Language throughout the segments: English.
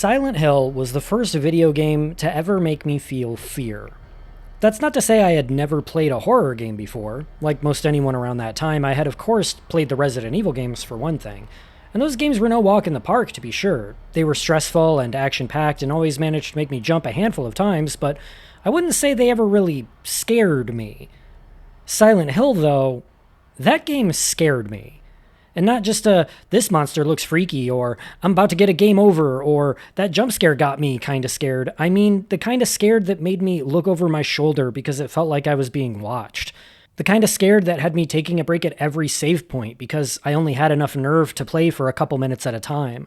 Silent Hill was the first video game to ever make me feel fear. That's not to say I had never played a horror game before. Like most anyone around that time, I had of course played the Resident Evil games for one thing. And those games were no walk in the park, to be sure. They were stressful and action-packed and always managed to make me jump a handful of times, but I wouldn't say they ever really scared me. Silent Hill, though, that game scared me. And not just this monster looks freaky, or I'm about to get a game over, or that jump scare got me kinda scared. I mean, the kinda scared that made me look over my shoulder because it felt like I was being watched. The kinda scared that had me taking a break at every save point because I only had enough nerve to play for a couple minutes at a time.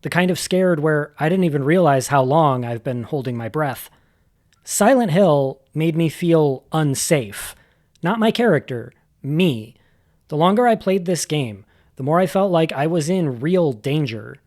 The kind of scared where I didn't even realize how long I've been holding my breath. Silent Hill made me feel unsafe. Not my character, me. The longer I played this game, the more I felt like I was in real danger.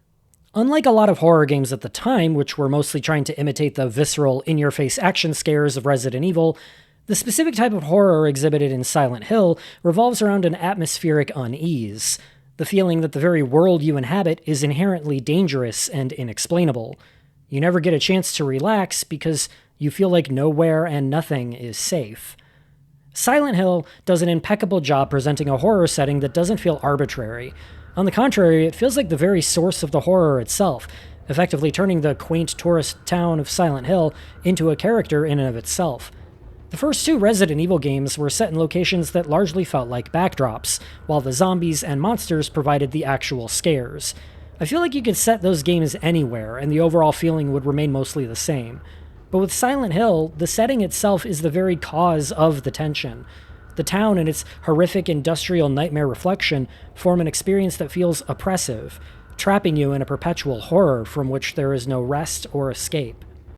Unlike a lot of horror games at the time, which were mostly trying to imitate the visceral, in-your-face action scares of Resident Evil, the specific type of horror exhibited in Silent Hill revolves around an atmospheric unease, the feeling that the very world you inhabit is inherently dangerous and inexplainable. You never get a chance to relax because you feel like nowhere and nothing is safe. Silent Hill does an impeccable job presenting a horror setting that doesn't feel arbitrary. On the contrary, it feels like the very source of the horror itself, effectively turning the quaint tourist town of Silent Hill into a character in and of itself. The first two Resident Evil games were set in locations that largely felt like backdrops, while the zombies and monsters provided the actual scares. I feel like you could set those games anywhere, and the overall feeling would remain mostly the same. But with Silent Hill, the setting itself is the very cause of the tension. The town and its horrific industrial nightmare reflection form an experience that feels oppressive, trapping you in a perpetual horror from which there is no rest or escape.